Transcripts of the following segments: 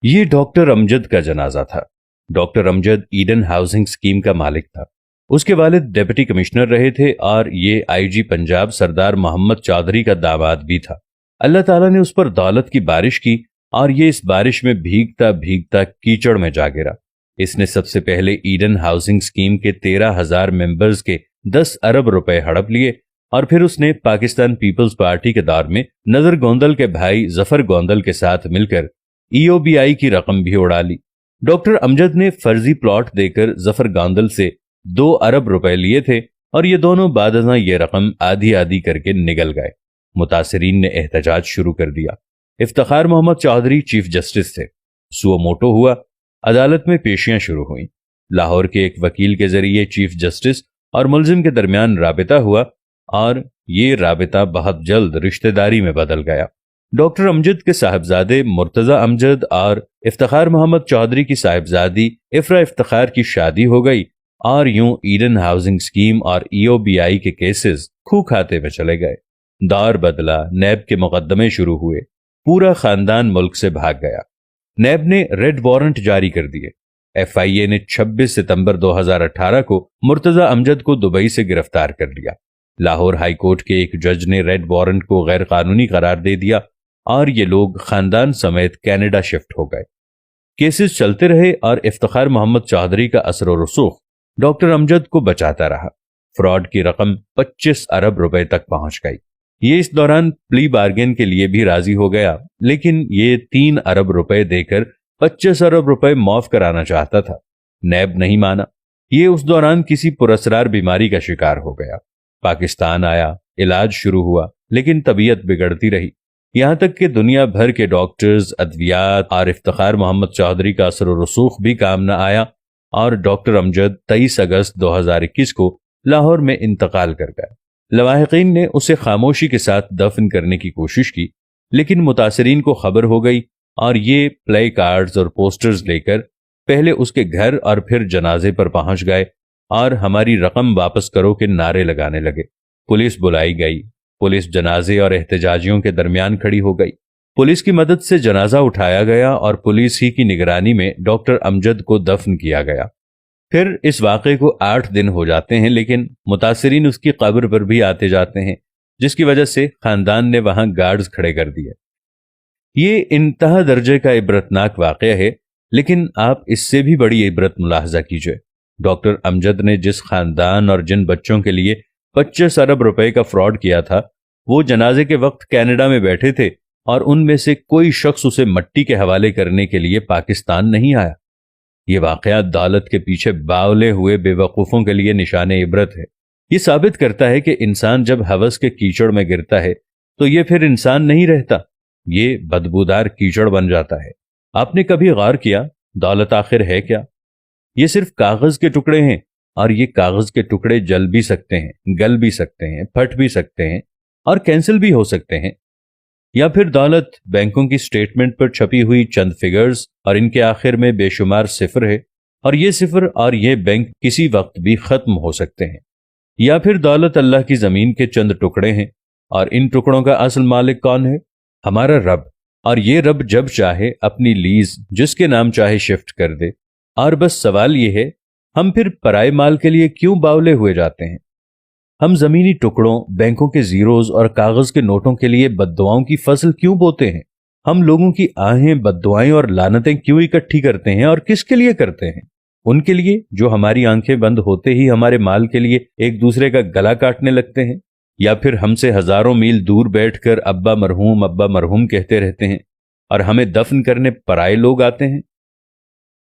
یہ डॉक्टर अमजद का जनाजा था। Doctor Amjad Eden housing scheme का मालिक था। उसके वालिद डिप्टी कमिश्नर रहे थे और ये आईजी पंजाब सरदार मोहम्मद चौधरी का दामाद भी था। अल्लाह ताला ने उस पर दौलत की बारिश की और ये इस बारिश में भीगता भीगता कीचड़ में जा गिरा। इसने सबसे पहले ईडन हाउसिंग स्कीम के 13,000 मेंबर्स के 10 अरब रुपए हड़प लिए और फिर उसने पाकिस्तान पीपल्स पार्टी के दौर में नजर गोंदल के भाई जफर गोंदल के साथ मिलकर ईओबीआई की रकम भी उड़ा ली। डॉक्टर अमजद ने फर्जी प्लॉट देकर जफर गोंदल से 2 अरब रुपए लिए थे और ये दोनों बादशाह ये रकम आधी आधी करके निगल गए। मुतासिरीन ने एहतजाज शुरू कर दिया। इफ्तिखार मोहम्मद चौधरी चीफ जस्टिस थे। सुओ मोटो हुआ, अदालत में पेशियां शुरू हुईं। लाहौर के एक वकील के जरिए चीफ जस्टिस और मुलजिम के दरमियान राबिता हुआ और ये राबिता बहुत जल्द रिश्तेदारी में बदल गया। डॉक्टर अमजद के साहबजादे मुर्तजा अमजद और इफ्तिखार मोहम्मद चौधरी की साहिबजादी इफ्रा इफ्तिखार की शादी हो गई और यूं ईडन हाउसिंग स्कीम और ईओबीआई के केसेस खूह खाते में चले गए। दौर बदला, नैब के मुकदमे शुरू हुए, पूरा खानदान मुल्क से भाग गया। नैब ने रेड वारंट जारी कर दिए। एफआईए ने 26 सितंबर 2018 को मुर्तजा अमजद को दुबई से गिरफ्तार कर लिया। लाहौर हाई कोर्ट के एक जज ने रेड वारंट को गैर कानूनी करार दे दिया और ये लोग खानदान समेत कनाडा शिफ्ट हो गए। केसेस चलते रहे और इफ्तिखार मोहम्मद चौधरी का असर और रसूख डॉक्टर अमजद को बचाता रहा। फ्रॉड की रकम 25 अरब रुपए तक पहुंच गई। ये इस दौरान प्ली बार्गेन के लिए भी राजी हो गया, लेकिन ये 3 अरब रुपए देकर 25 अरब रुपए माफ कराना चाहता था। नैब नहीं माना। ये उस दौरान किसी पुरस्रार बीमारी का शिकार हो गया। पाकिस्तान आया, इलाज शुरू हुआ, लेकिन तबीयत बिगड़ती रही। यहां तक कि दुनिया भर के डॉक्टर्स, अद्वियात और इफ्तिखार मोहम्मद चौधरी का असर रसूख भी काम न आया और डॉक्टर अमजद 23 अगस्त 2021 को लाहौर में इंतकाल कर गया। लवाहिकीन ने उसे खामोशी के साथ दफन करने की कोशिश की, लेकिन मुतासरीन को खबर हो गई और ये प्ले कार्ड्स और पोस्टर्स लेकर पहले उसके घर और फिर जनाजे पर पहुंच गए और हमारी रकम वापस करो के नारे लगाने लगे। पुलिस बुलाई गई। पुलिस जनाजे और एहतजाजियों के दरमियान खड़ी हो गई। पुलिस की मदद से जनाजा उठाया गया और पुलिस ही की निगरानी में डॉक्टर अमजद को दफन किया गया। फिर इस वाक़े को 8 दिन हो जाते हैं, लेकिन मुतासिरीन उसकी कब्र पर भी आते जाते हैं, जिसकी वजह से खानदान ने वहां गार्ड्स खड़े कर दिए। ये इंतहा दर्जे का इबरतनाक वाक़या है, लेकिन आप इससे भी बड़ी इबरत मुलाहजा कीजिए। डॉक्टर अमजद ने जिस खानदान और जिन बच्चों के लिए 25 अरब रुपए का फ्रॉड किया था, वो जनाजे के वक्त कनाडा में बैठे थे और उनमें से कोई शख्स उसे मट्टी के हवाले करने के लिए पाकिस्तान नहीं आया। ये वाकया दौलत के पीछे बावले हुए बेवकूफ़ों के लिए निशाने इबरत है। ये साबित करता है कि इंसान जब हवस के कीचड़ में गिरता है तो ये फिर इंसान नहीं रहता, ये बदबूदार कीचड़ बन जाता है। आपने कभी गौर किया दौलत आखिर है क्या? ये सिर्फ कागज के टुकड़े हैं और ये कागज के टुकड़े जल भी सकते हैं, गल भी सकते हैं, फट भी सकते हैं और कैंसिल भी हो सकते हैं। या फिर दौलत बैंकों की स्टेटमेंट पर छपी हुई चंद फिगर्स और इनके आखिर में बेशुमार सिफर है और ये सिफर और ये बैंक किसी वक्त भी खत्म हो सकते हैं। या फिर दौलत अल्लाह की जमीन के चंद टुकड़े हैं और इन टुकड़ों का असल मालिक कौन है? हमारा रब। और ये रब जब चाहे अपनी लीज जिसके नाम चाहे शिफ्ट कर दे। और बस सवाल ये है, हम फिर पराए माल के लिए क्यों बावले हुए जाते हैं? हम जमीनी टुकड़ों, बैंकों के जीरोज और कागज के नोटों के लिए बद्दुआओं की फसल क्यों बोते हैं? हम लोगों की आहें, बद्दुआएं और लानतें क्यों इकट्ठी करते हैं और किसके लिए करते हैं? उनके लिए जो हमारी आंखें बंद होते ही हमारे माल के लिए एक दूसरे का गला काटने लगते हैं, या फिर हमसे हजारों मील दूर बैठकर अब्बा मरहूम कहते रहते हैं और हमें दफन करने पराए लोग आते हैं।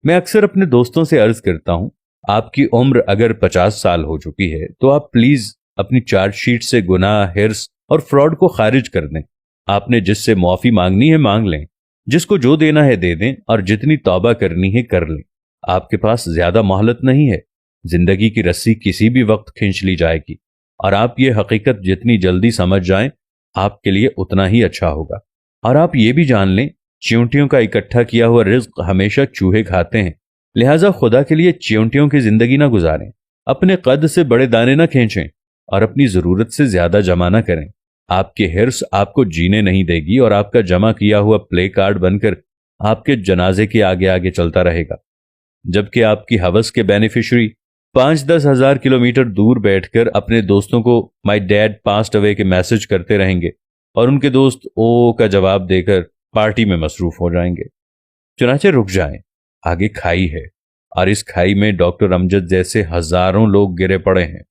मैं अक्सर अपने दोस्तों से अर्ज करता हूं, आपकी उम्र अगर 50 साल हो चुकी है तो आप प्लीज अपनी चार्जशीट से गुनाह, हिर्स और फ्रॉड को खारिज कर दें। आपने जिससे मुआफी मांगनी है मांग लें, जिसको जो देना है दे दें और जितनी तौबा करनी है कर लें। आपके पास ज्यादा मोहलत नहीं है। जिंदगी की रस्सी किसी भी वक्त खींच ली जाएगी और आप ये हकीकत जितनी जल्दी समझ जाएं, आपके लिए उतना ही अच्छा होगा। और आप ये भी जान लें, चींटियों का इकट्ठा किया हुआ रिज्क हमेशा चूहे खाते हैं। लिहाजा खुदा के लिए चींटियों की जिंदगी ना गुजारें, अपने कद से बड़े दाने ना खींचें और अपनी जरूरत से ज्यादा जमा ना करें। आपके हिर्स आपको जीने नहीं देगी और आपका जमा किया हुआ प्ले कार्ड बनकर آپ کے جنازے کے آگے آگے چلتا رہے گا، جبکہ آپ کی ہوس کے بینیفیشری 5-10 ہزار کلومیٹر دور بیٹھ کر اپنے دوستوں کو مائی ڈیڈ پاسڈ اوے کے میسج کرتے رہیں گے اور ان کے دوست او کا جواب دے کر پارٹی میں مصروف ہو جائیں گے۔ چنانچہ رک جائیں، آگے کھائی ہے، اور اس کھائی میں ڈاکٹر امجد جیسے ہزاروں لوگ گرے پڑے ہیں۔